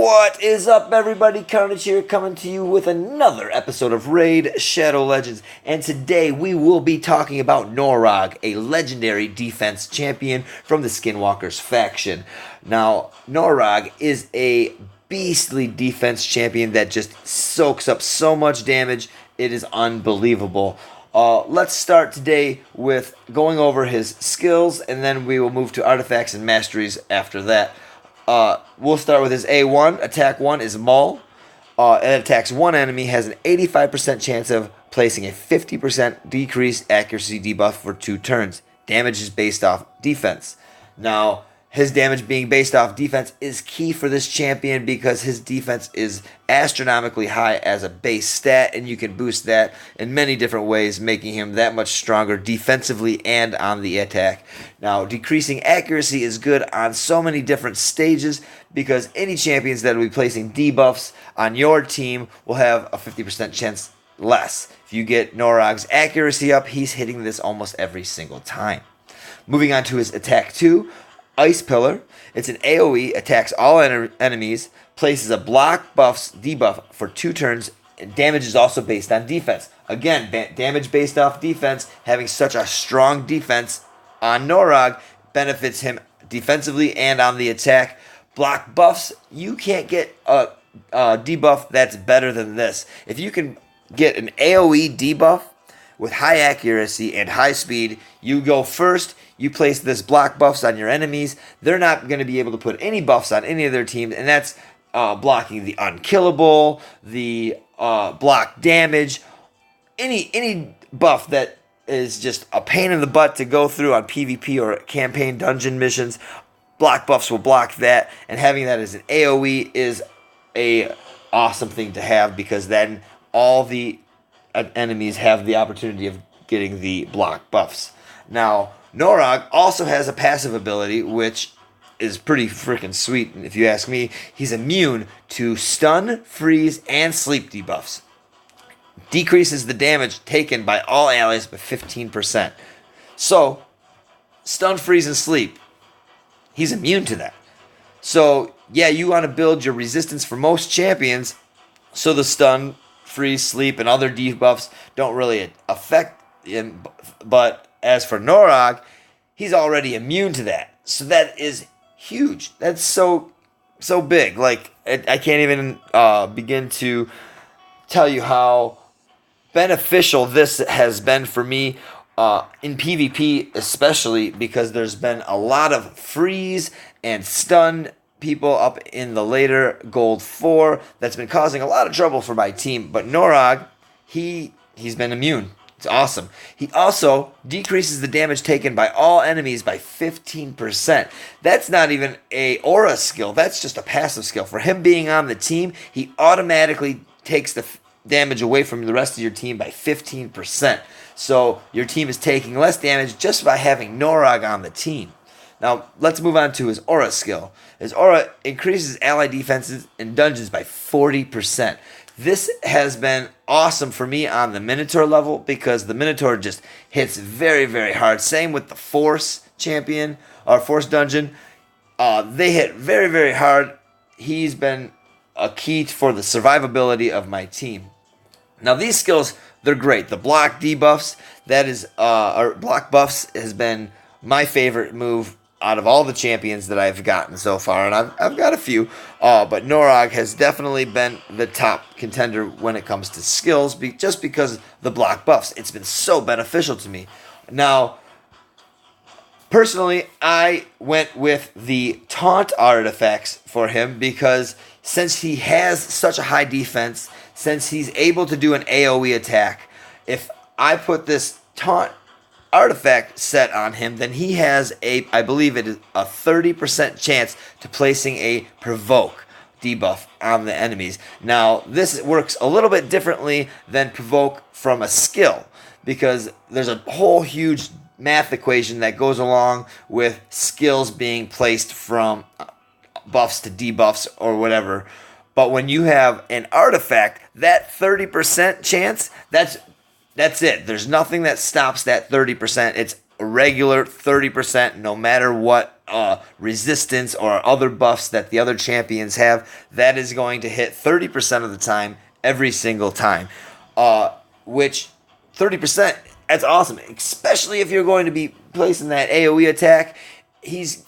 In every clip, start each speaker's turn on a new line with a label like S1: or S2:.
S1: What is up, everybody? Carnage here, coming to you with another episode of Raid Shadow Legends. And today we will be talking about Norog, a legendary defense champion from the Skinwalkers faction. Now, Norog is a beastly defense champion that just soaks up so much damage. It is unbelievable. Let's start today with going over his skills, and then we will move to artifacts and masteries after that. We'll start with his A1. Attack 1 is Maul. It attacks one enemy, has an 85% chance of placing a 50% decreased accuracy debuff for 2 turns. Damage is based off defense. Now, his damage being based off defense is key for this champion because his defense is astronomically high as a base stat, and you can boost that in many different ways, making him that much stronger defensively and on the attack. Now, decreasing accuracy is good on so many different stages because any champions that will be placing debuffs on your team will have a 50% chance less. If you get Norog's accuracy up, he's hitting this almost every single time. Moving on to his attack 2. Ice Pillar. It's an AoE, attacks all enemies, places a block buffs debuff for 2 turns, and damage is also based on defense. Again, damage based off defense, having such a strong defense on Norog benefits him defensively and on the attack. Block buffs, you can't get a debuff that's better than this. If you can get an AoE debuff with high accuracy and high speed, you go first, you place this block buffs on your enemies. They're not going to be able to put any buffs on any of their teams, and that's blocking the unkillable, the block damage, any buff that is just a pain in the butt to go through on PvP or campaign dungeon missions. Block buffs will block that, and having that as an AoE is a awesome thing to have because then all the enemies have the opportunity of getting the block buffs. Now, Norog also has a passive ability, which is pretty freaking sweet, if you ask me. He's immune to stun, freeze, and sleep debuffs. Decreases the damage taken by all allies by 15%. So, stun, freeze, and sleep, he's immune to that. So, yeah, you want to build your resistance for most champions so the stun, freeze, sleep, and other debuffs don't really affect him. But as for Norog, he's already immune to that. So that is huge. That's so big. Like, I can't even begin to tell you how beneficial this has been for me in PvP, especially because there's been a lot of freeze and stun people up in the later Gold 4 that's been causing a lot of trouble for my team. But Norog, he's been immune. It's awesome. He also decreases the damage taken by all enemies by 15%. That's not even a aura skill. That's just a passive skill. For him being on the team, he automatically takes the damage away from the rest of your team by 15%. So your team is taking less damage just by having Norog on the team. Now, let's move on to his aura skill. His aura increases ally defenses in dungeons by 40%. This has been awesome for me on the Minotaur level because the Minotaur just hits very, very hard. Same with the Force champion, or Force dungeon. They hit very, very hard. He's been a key for the survivability of my team. Now, these skills, they're great. The block debuffs, or block buffs, has been my favorite move out of all the champions that I've gotten so far, and I've got a few, but Norog has definitely been the top contender when it comes to skills, just because of the block buffs. It's been so beneficial to me. Now, personally, I went with the taunt artifacts for him because since he has such a high defense, since he's able to do an AoE attack, if I put this taunt artifact set on him, then he has I believe it is a 30% chance to placing a provoke debuff on the enemies. Now, this works a little bit differently than provoke from a skill because there's a whole huge math equation that goes along with skills being placed from buffs to debuffs or whatever. But when you have an artifact, that 30% chance, that's it. There's nothing that stops that 30%. It's a regular 30% no matter what resistance or other buffs that the other champions have, that is going to hit 30% of the time every single time. Which 30%, that's awesome, especially if you're going to be placing that AoE attack. He's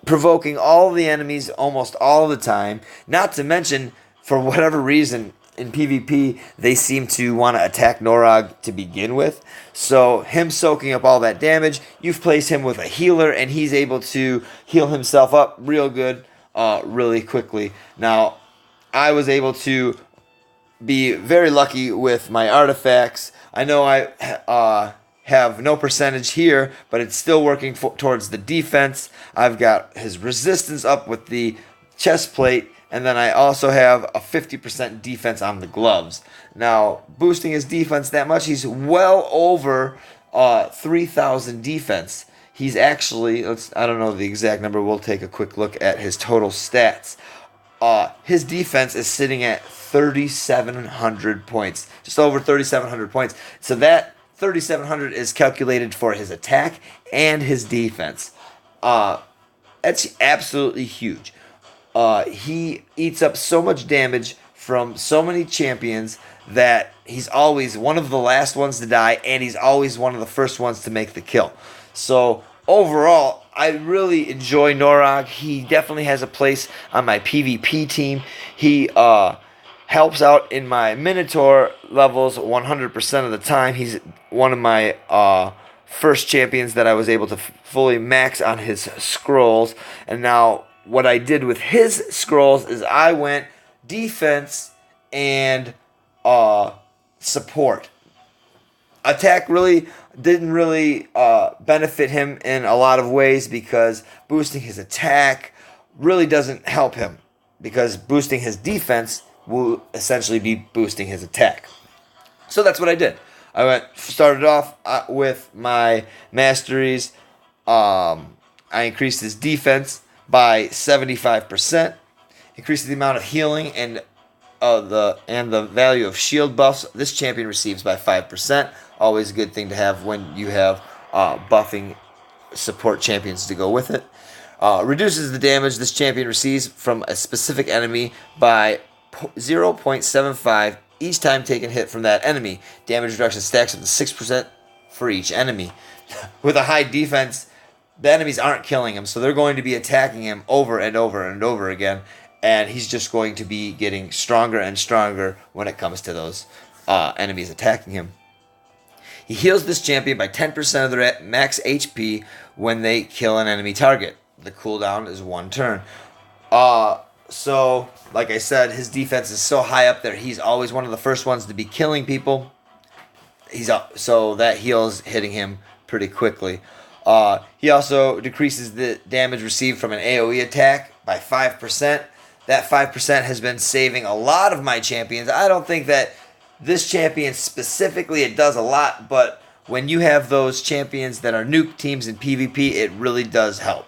S1: provoking all the enemies almost all the time. Not to mention, for whatever reason, in PvP, they seem to want to attack Norog to begin with. So him soaking up all that damage, you've placed him with a healer, and he's able to heal himself up real good, really quickly. Now, I was able to be very lucky with my artifacts. I know I have no percentage here, but it's still working towards the defense. I've got his resistance up with the chest plate, and then I also have a 50% defense on the gloves. Now, boosting his defense that much, he's well over 3,000 defense. He's actually, I don't know the exact number, we'll take a quick look at his total stats. His defense is sitting at 3,700 points, just over 3,700 points. So that 3,700 is calculated for his attack and his defense. That's absolutely huge. He eats up so much damage from so many champions that he's always one of the last ones to die, and he's always one of the first ones to make the kill. So overall, I really enjoy Norog. He definitely has a place on my PvP team. He helps out in my Minotaur levels 100% of the time. He's one of my first champions that I was able to fully max on his scrolls. And now what I did with his scrolls is I went defense and support. Attack really didn't really benefit him in a lot of ways, because boosting his attack really doesn't help him, because boosting his defense will essentially be boosting his attack. So that's what I did. I started off with my masteries. I increased his defense by 75%, increased the amount of healing and the value of shield buffs this champion receives by 5%. Always a good thing to have when you have buffing support champions to go with it. Reduces the damage this champion receives from a specific enemy by 0.75 each time taken hit from that enemy. Damage reduction stacks up to 6% for each enemy. With a high defense, the enemies aren't killing him, so they're going to be attacking him over and over and over again, and he's just going to be getting stronger and stronger when it comes to those enemies attacking him. He heals this champion by 10% of their max HP when they kill an enemy target. The cooldown is 1 turn. So, like I said, his defense is so high up there, he's always one of the first ones to be killing people. So that heals hitting him pretty quickly. He also decreases the damage received from an AoE attack by 5%. That 5% has been saving a lot of my champions. I don't think that this champion specifically, it does a lot, but when you have those champions that are nuke teams in PvP, it really does help.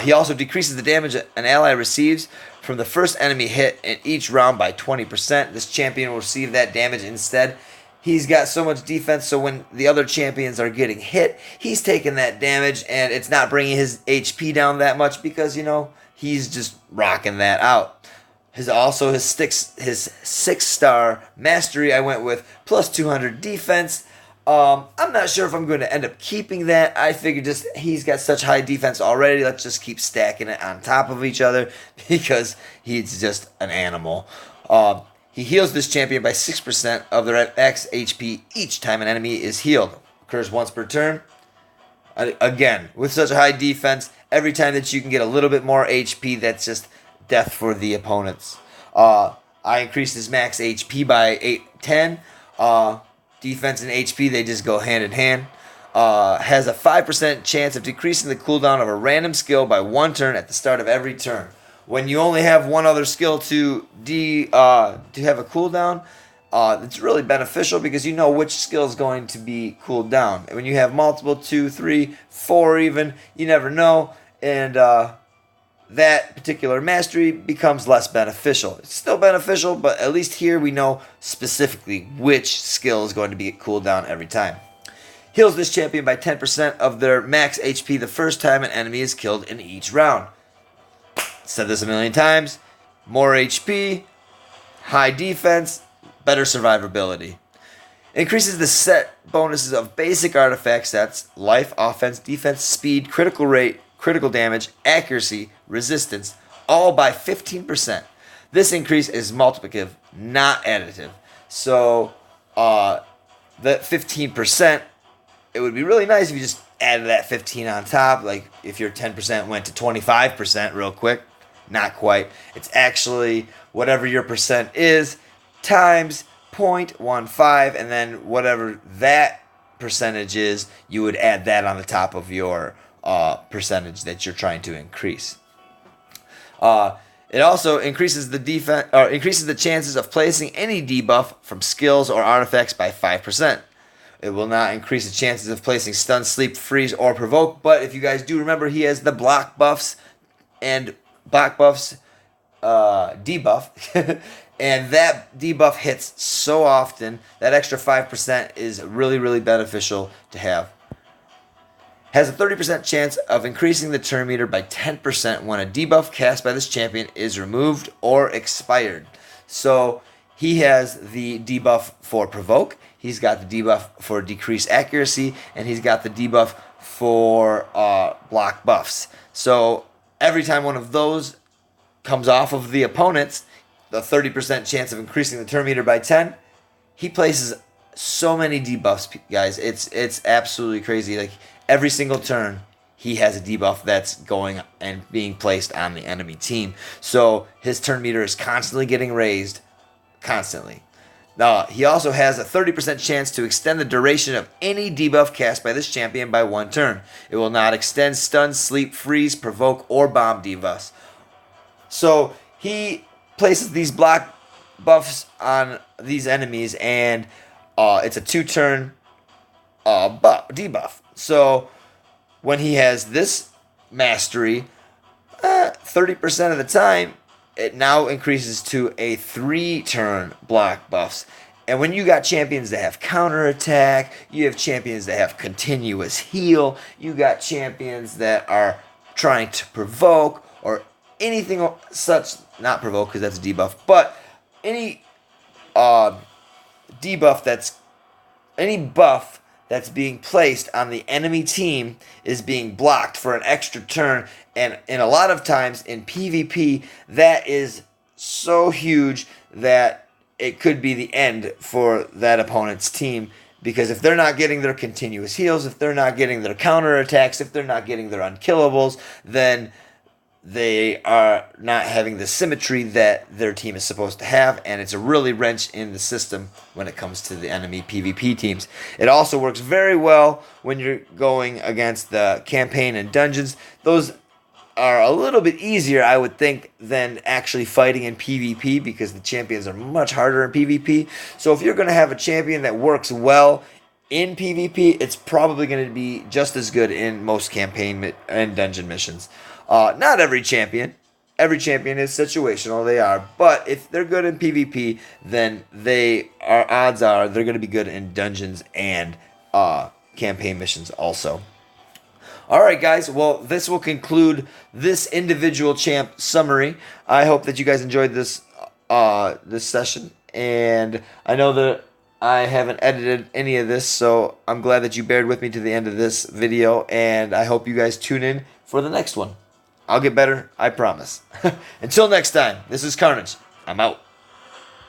S1: He also decreases the damage an ally receives from the first enemy hit in each round by 20%. This champion will receive that damage instead. He's got so much defense, so when the other champions are getting hit, he's taking that damage, and it's not bringing his HP down that much because, he's just rocking that out. His 6-star mastery I went with, plus 200 defense. I'm not sure if I'm going to end up keeping that. I figured he's got such high defense already, let's just keep stacking it on top of each other because he's just an animal. He heals this champion by 6% of their max HP each time an enemy is healed. Occurs once per turn. Again, with such a high defense, every time that you can get a little bit more HP, that's just death for the opponents. I increased his max HP by 10. Defense and HP, they just go hand in hand. Has a 5% chance of decreasing the cooldown of a random skill by 1 turn at the start of every turn. When you only have one other skill to have a cooldown, it's really beneficial because you know which skill is going to be cooled down. When you have multiple, 2, 3, 4 even, you never know, and that particular mastery becomes less beneficial. It's still beneficial, but at least here we know specifically which skill is going to be cooled down every time. Heals this champion by 10% of their max HP the first time an enemy is killed in each round. Said this a million times. More HP, high defense, better survivability. Increases the set bonuses of basic artifact sets: life, offense, defense, speed, critical rate, critical damage, accuracy, resistance, all by 15%. This increase is multiplicative, not additive. So, that 15%, it would be really nice if you just added that 15 on top. Like if your 10% went to 25% real quick. Not quite. It's actually whatever your percent is times 0.15, and then whatever that percentage is, you would add that on the top of your percentage that you're trying to increase. It also increases the chances of placing any debuff from skills or artifacts by 5%. It will not increase the chances of placing stun, sleep, freeze, or provoke. But if you guys do remember, he has the block buffs and block buffs debuff. And that debuff hits so often, that extra 5% is really, really beneficial to have. Has a 30% chance of increasing the turn meter by 10% when a debuff cast by this champion is removed or expired. So he has the debuff for provoke, he's got the debuff for decreased accuracy, and he's got the debuff for block buffs. So every time one of those comes off of the opponents, the 30% chance of increasing the turn meter by 10, he places so many debuffs, guys. It's absolutely crazy. Like every single turn, he has a debuff that's going and being placed on the enemy team. So his turn meter is constantly getting raised, constantly. Now, he also has a 30% chance to extend the duration of any debuff cast by this champion by 1 turn. It will not extend stun, sleep, freeze, provoke, or bomb debuffs. So he places these block buffs on these enemies, and it's a 2-turn debuff. So when he has this mastery, 30% of the time, it now increases to a 3-turn block buffs. And when you got champions that have counterattack, you have champions that have continuous heal, you got champions that are trying to provoke, or anything such, not provoke because that's a debuff, but any any buff that's being placed on the enemy team is being blocked for an extra turn. And a lot of times in PvP, that is so huge that it could be the end for that opponent's team. Because if they're not getting their continuous heals, if they're not getting their counterattacks, if they're not getting their unkillables, then they are not having the symmetry that their team is supposed to have, and it's a really wrench in the system when it comes to the enemy PvP teams. It also works very well when you're going against the campaign and dungeons. Those are a little bit easier, I would think, than actually fighting in PvP, because the champions are much harder in PvP. So if you're going to have a champion that works well in PvP, it's probably going to be just as good in most campaign and dungeon missions. Not every champion. Every champion is situational, they are. But if they're good in PvP, then odds are they're going to be good in dungeons and campaign missions also. Alright guys, well this will conclude this individual champ summary. I hope that you guys enjoyed this session. And I know that I haven't edited any of this, so I'm glad that you bared with me to the end of this video. And I hope you guys tune in for the next one. I'll get better, I promise. Until next time, this is Carnage. I'm out.